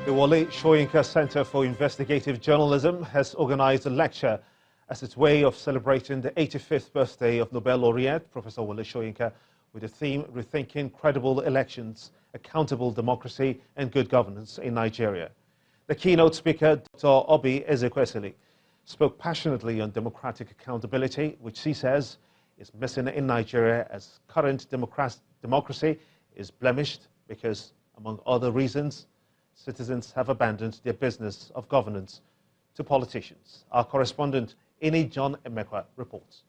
The Wole Soyinka Center for Investigative Journalism has organized a lecture as its way of celebrating the 85th birthday of Nobel laureate Professor Wole Soyinka with the theme Rethinking Credible Elections, Accountable Democracy and Good Governance in Nigeria. The keynote speaker, Dr Obiageli, spoke passionately on democratic accountability, which he says is missing in Nigeria as current democracy is blemished because, among other reasons, citizens have abandoned their business of governance to politicians. Our correspondent, Ini John Emekwa, reports.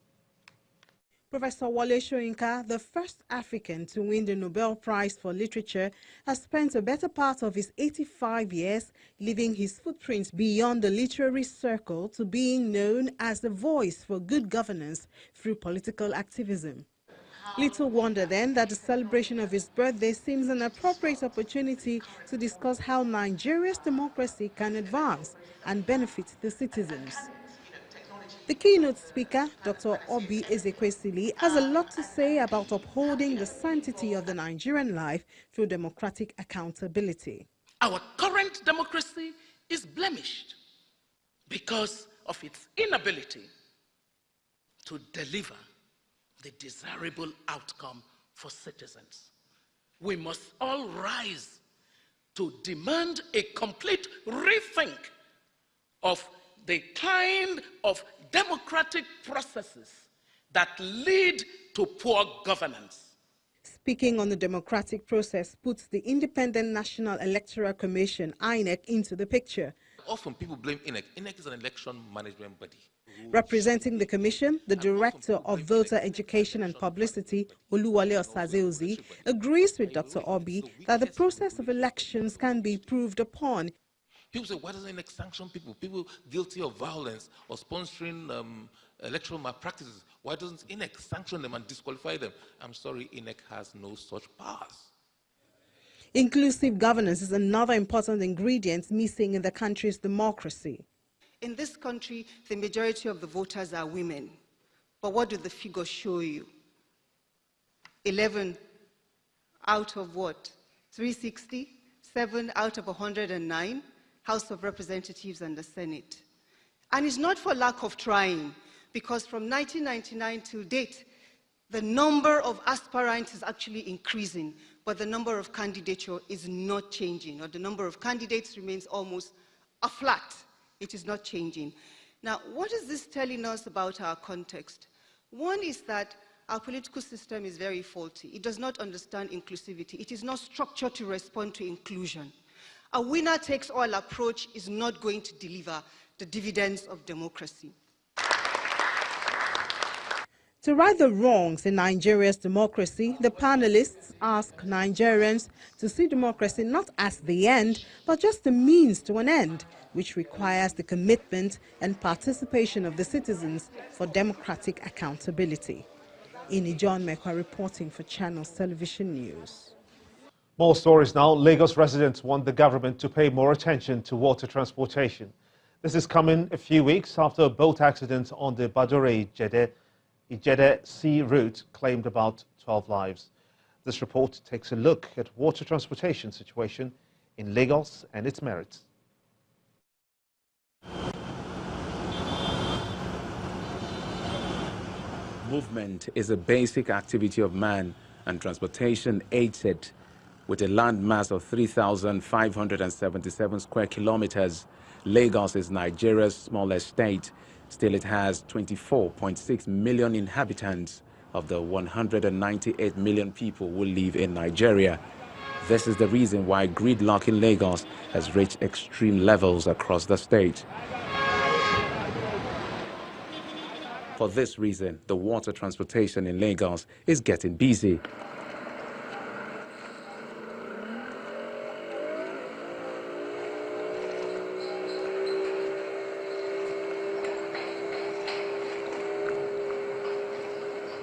Professor Wole Soyinka, the first African to win the Nobel Prize for Literature, has spent a better part of his 85 years leaving his footprints beyond the literary circle to being known as the voice for good governance through political activism. Little wonder then that the celebration of his birthday seems an appropriate opportunity to discuss how Nigeria's democracy can advance and benefit the citizens. The keynote speaker, Dr Obiageli, has a lot to say about upholding the sanctity of the Nigerian life through democratic accountability. Our current democracy is blemished because of its inability to deliver the desirable outcome for citizens. We must all rise to demand a complete rethink of the kind of democratic processes that lead to poor governance. Speaking on the democratic process puts the Independent National Electoral Commission, INEC, into the picture. Often people blame INEC. INEC is an election management body. Representing the Commission, the Director of Voter Education and Publicity, Oluwole Osaze-Ozi, agrees with Dr. Obi that the process of elections can be improved upon. People say, why doesn't INEC sanction people? People guilty of violence or sponsoring electoral malpractices. Why doesn't INEC sanction them and disqualify them? I'm sorry, INEC has no such powers. Inclusive governance is another important ingredient missing in the country's democracy. In this country, the majority of the voters are women. But what do the figures show you? 11 out of what? 360? 7 out of 109? House of Representatives and the Senate. And it's not for lack of trying, because from 1999 to date, the number of aspirants is actually increasing, but the number of candidature is not changing, or the number of candidates remains almost flat. It is not changing. Now, what is this telling us about our context? One is that our political system is very faulty. It does not understand inclusivity. It is not structured to respond to inclusion. A winner-takes-all approach is not going to deliver the dividends of democracy. To right the wrongs in Nigeria's democracy, the panelists ask Nigerians to see democracy not as the end, but just the means to an end, which requires the commitment and participation of the citizens for democratic accountability. Ini John Emekwa reporting for Channels Television News. More stories now. Lagos residents want the government to pay more attention to water transportation. This is coming a few weeks after a boat accident on the Badore-Ijede Sea route claimed about 12 lives. This report takes a look at water transportation situation in Lagos and its merits. Movement is a basic activity of man, and transportation aids it. With a land mass of 3,577 square kilometers, Lagos is Nigeria's smallest state. Still, it has 24.6 million inhabitants of the 198 million people who live in Nigeria. This is the reason why gridlock in Lagos has reached extreme levels across the state. For this reason, the water transportation in Lagos is getting busy.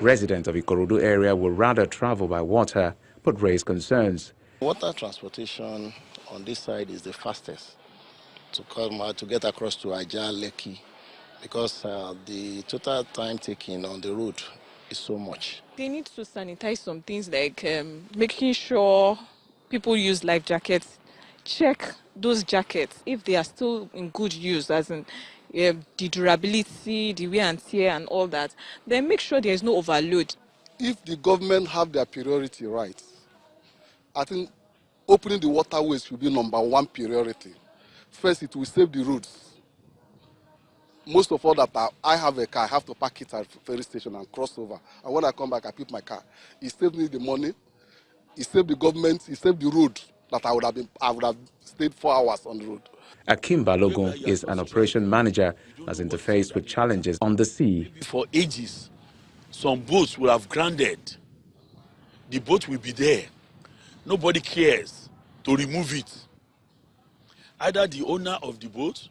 Residents of Ikorodu area would rather travel by water, but raise concerns. Water transportation on this side is the fastest to get across to Ajah, Lekki, because the total time taken on the route is so much. They need to sanitize some things like making sure people use life jackets, check those jackets if they are still in good use, as in the durability, the wear and tear and all that, then make sure there is no overload. If the government have their priority right, I think opening the waterways will be #1 priority. First, it will save the roads. Most of all that I have a car, I have to park it at the ferry station and cross over. And when I come back, I pick my car. It saved me the money. It saved the government. It saved the road that I would have stayed 4 hours on the road. Akim Balogun is an operation manager and has interfaced with challenges on the sea. For ages, some boats will have grounded. The boat will be there. Nobody cares to remove it. Either the owner of the boat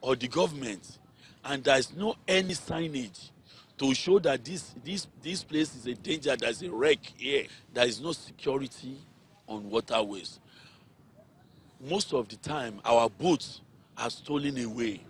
or the government. And there is no any signage to show that this place is a danger, there's a wreck here. There is no security on waterways. Most of the time, our boats are stolen away.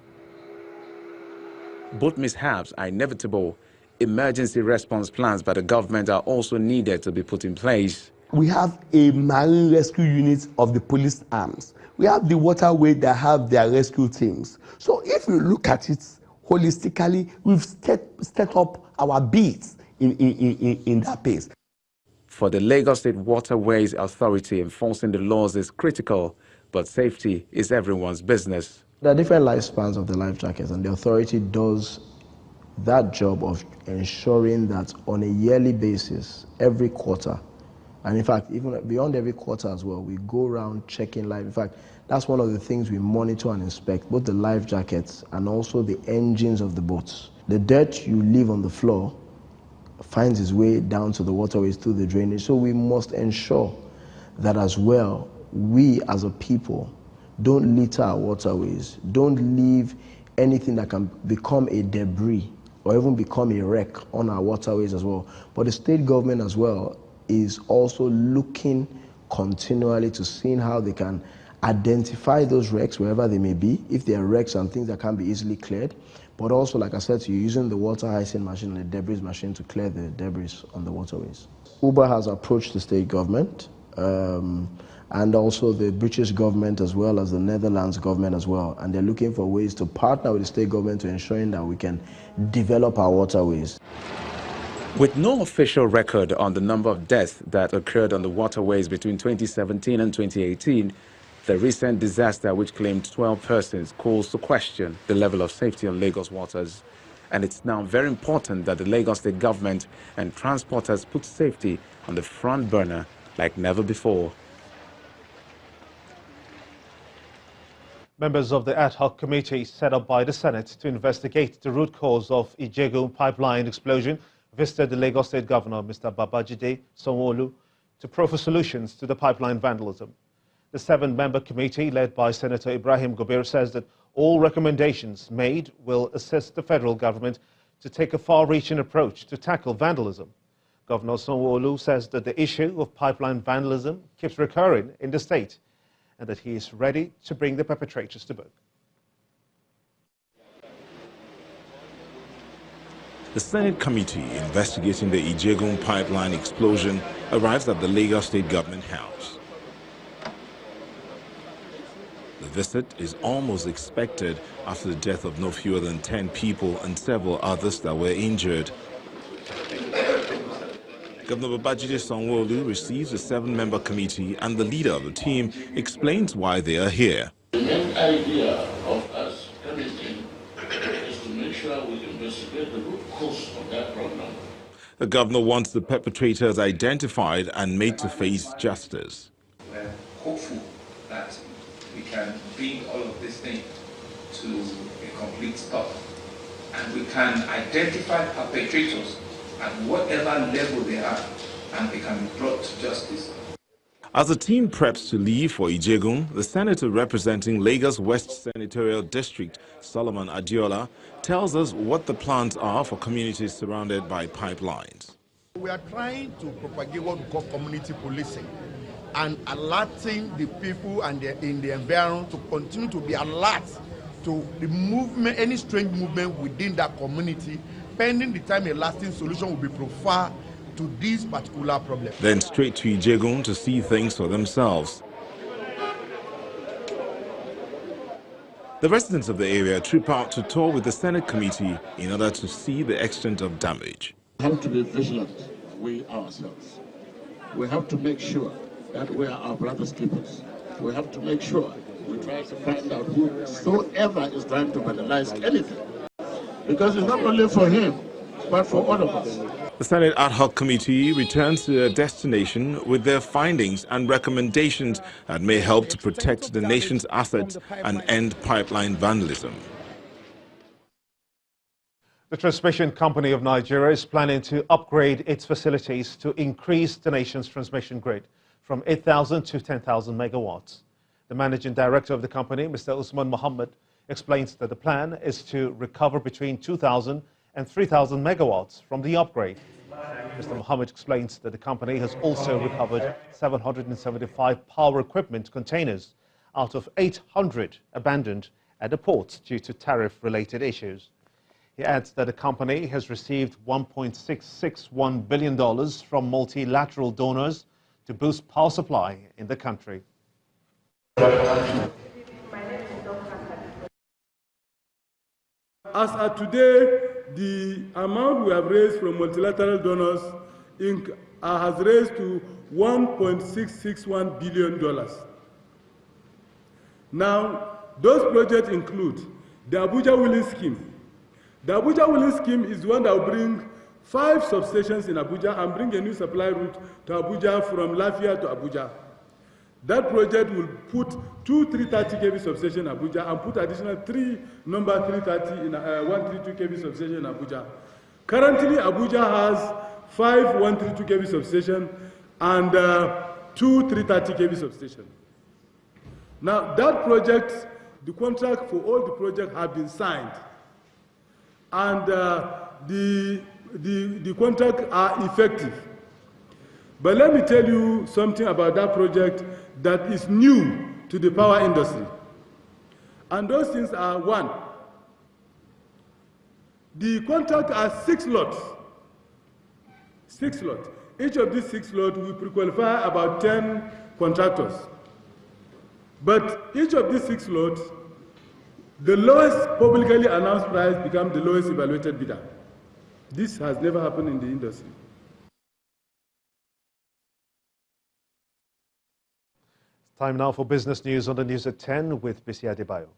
Boat mishaps are inevitable. Emergency response plans by the government are also needed to be put in place. We have a marine rescue unit of the police arms. We have the waterway that have their rescue teams. So if you look at it holistically, we've set up our beats in that pace. For the Lagos State Waterways Authority, enforcing the laws is critical, but safety is everyone's business. There are different lifespans of the life jackets, and the authority does that job of ensuring that on a yearly basis, every quarter, and in fact, even beyond every quarter as well, we go around checking life. In fact, that's one of the things we monitor and inspect, both the life jackets and also the engines of the boats. The dirt you leave on the floor finds its way down to the waterways through the drainage. So we must ensure that as well, we as a people don't litter our waterways, don't leave anything that can become a debris or even become a wreck on our waterways as well. But the state government as well is also looking continually to seeing how they can identify those wrecks wherever they may be, if they are wrecks and things that can be easily cleared, but also, like I said to you, using the water hygiene machine and the debris machine to clear the debris on the waterways. Uber has approached the state government and also the British government as well as the Netherlands government as well, and they're looking for ways to partner with the state government to ensuring that we can develop our waterways. With no official record on the number of deaths that occurred on the waterways between 2017 and 2018, the recent disaster, which claimed 12 persons, calls to question the level of safety on Lagos waters. And it's now very important that the Lagos State government and transporters put safety on the front burner like never before. Members of the ad hoc committee set up by the Senate to investigate the root cause of Ijegun pipeline explosion visited the Lagos State Governor, Mr. Babajide Sanwo-Olu, to proffer solutions to the pipeline vandalism. The 7-member committee, led by Senator Ibrahim Gobir, says that all recommendations made will assist the federal government to take a far-reaching approach to tackle vandalism. Governor Sanwo-Olu says that the issue of pipeline vandalism keeps recurring in the state and that he is ready to bring the perpetrators to book. The Senate committee investigating the Ijegun pipeline explosion arrives at the Lagos State Government House. The visit is almost expected after the death of no fewer than 10 people and several others that were injured. Governor Babajide Sanwo-Olu receives a 7-member committee, and the leader of the team explains why they are here. The main idea of us coming in is to make sure we investigate the root cause of that problem. The governor wants the perpetrators identified and made to face justice. We're hopeful that we can bring all of this thing to a complete stop, and we can identify perpetrators at whatever level they are, and they can be brought to justice. As the team preps to leave for Ijegun, the senator representing Lagos West Senatorial District, Solomon Adiola, tells us what the plans are for communities surrounded by pipelines. We are trying to propagate what we call community policing and alerting the people and in the environment to continue to be alert to the movement, any strange movement within that community, pending the time a lasting solution will be provided to this particular problem. Then straight to Ijegun to see things for themselves. The residents of the area troop out to tour with the Senate committee in order to see the extent of damage. We have to be vigilant, we ourselves. We have to make sure that we are our brother's keepers. We have to make sure we try to find out whosoever is trying to vandalize anything. Because it's not only for him, but for all of us. The Senate Ad Hoc Committee returns to their destination with their findings and recommendations that may help to protect the nation's assets and end pipeline vandalism. The Transmission Company of Nigeria is planning to upgrade its facilities to increase the nation's transmission grid from 8,000 to 10,000 megawatts. The managing director of the company, Mr. Usman Mohammed, explains that the plan is to recover between 2,000 and 3,000 megawatts from the upgrade. Mr. Mohammed explains that the company has also recovered 775 power equipment containers out of 800 abandoned at the ports due to tariff-related issues. He adds that the company has received $1.661 billion from multilateral donors to boost power supply in the country. As of today, the amount we have raised from multilateral donors has raised to $1.661 billion. Now, those projects include the Abuja Wheeling Scheme. The Abuja Wheeling Scheme is the one that will bring 5 substations in Abuja and bring a new supply route to Abuja from Lafia to Abuja. That project will put 2 330 kV substations in Abuja and put additional 3 number 330 in 132 kV substations in Abuja. Currently, Abuja has 5 132 kV substations and 2 330 kV substations. Now, that project, the contract for all the projects have been signed, and the contracts are effective. But let me tell you something about that project that is new to the power industry. And those things are: 1, the contract has 6 lots. 6 lots. Each of these 6 lots will pre-qualify about 10 contractors. But each of these 6 lots, the lowest publicly announced price becomes the lowest evaluated bidder. This has never happened in the industry. Time now for business news on the news at 10 with Bisi Adebayo.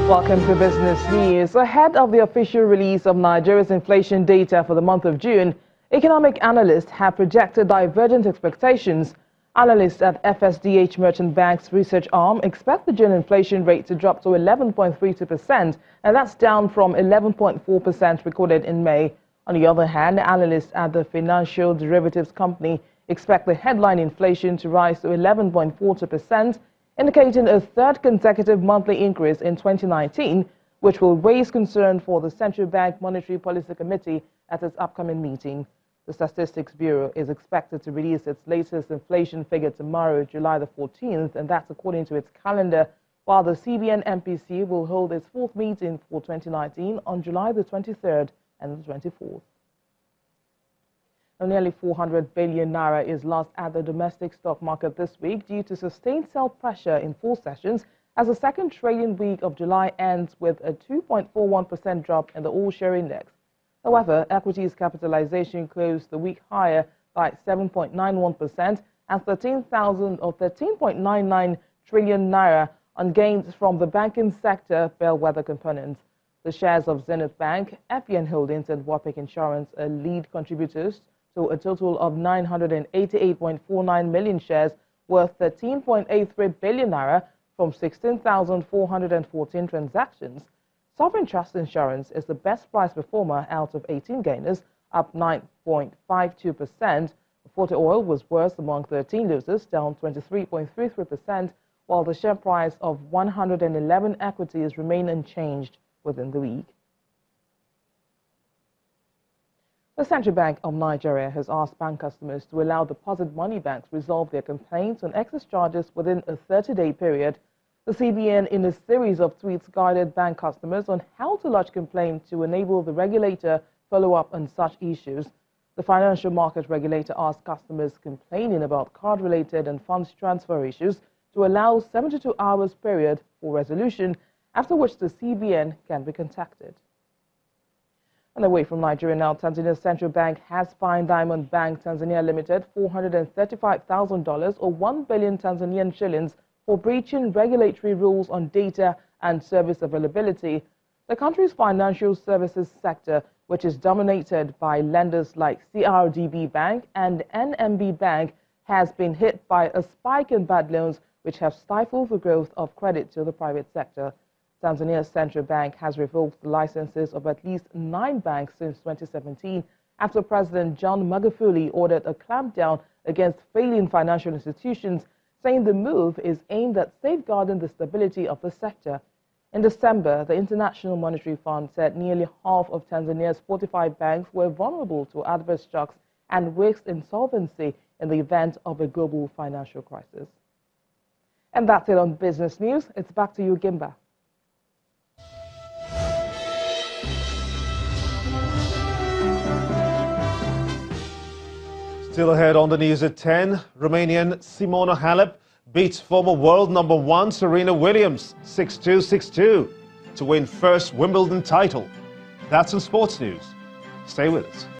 Welcome to Business News. Ahead of the official release of Nigeria's inflation data for the month of June, economic analysts have projected divergent expectations. Analysts at FSDH Merchant Bank's research arm expect the June inflation rate to drop to 11.32%, and that's down from 11.4% recorded in May. On the other hand, analysts at the financial derivatives company expect the headline inflation to rise to 11.42%, indicating a 3rd consecutive monthly increase in 2019, which will raise concern for the Central Bank Monetary Policy Committee at its upcoming meeting. The Statistics Bureau is expected to release its latest inflation figure tomorrow, July the 14th, and that's according to its calendar, while the CBN MPC will hold its 4th meeting for 2019 on July the 23rd and the 24th. Now, nearly 400 billion naira is lost at the domestic stock market this week due to sustained sell pressure in 4 sessions, as the 2nd trading week of July ends with a 2.41% drop in the all-share index. However, equities capitalization closed the week higher by 7.91% and 13.99 trillion naira on gains from the banking sector bellwether components. The shares of Zenith Bank, FBN Holdings and Wapik Insurance are lead contributors to a total of 988.49 million shares worth 13.83 billion naira from 16,414 transactions. Sovereign Trust Insurance is the best price performer out of 18 gainers, up 9.52%. Forte Oil was worst among 13 losers, down 23.33%, while the share price of 111 equities remained unchanged within the week. The Central Bank of Nigeria has asked bank customers to allow deposit money banks resolve their complaints on excess charges within a 30-day period. The CBN, in a series of tweets, guided bank customers on how to lodge complaints to enable the regulator follow up on such issues. The financial market regulator asked customers complaining about card-related and funds transfer issues to allow 72 hours period for resolution, after which the CBN can be contacted. And away from Nigeria now, Tanzania's central bank has fined Diamond Bank Tanzania Limited $435,000 or 1 billion Tanzanian shillings for breaching regulatory rules on data and service availability. The country's financial services sector, which is dominated by lenders like CRDB Bank and NMB Bank, has been hit by a spike in bad loans, which have stifled the growth of credit to the private sector. Tanzania's central bank has revoked the licenses of at least 9 banks since 2017 after President John Magufuli ordered a clampdown against failing financial institutions, saying the move is aimed at safeguarding the stability of the sector. In December, the International Monetary Fund said nearly half of Tanzania's 45 banks were vulnerable to adverse shocks and risked insolvency in the event of a global financial crisis. And that's it on Business News. It's back to you, Gimba. Still ahead on the news at 10, Romanian Simona Halep beats former world number 1 Serena Williams 6-2, 6-2 to win first Wimbledon title. That's in sports news. Stay with us.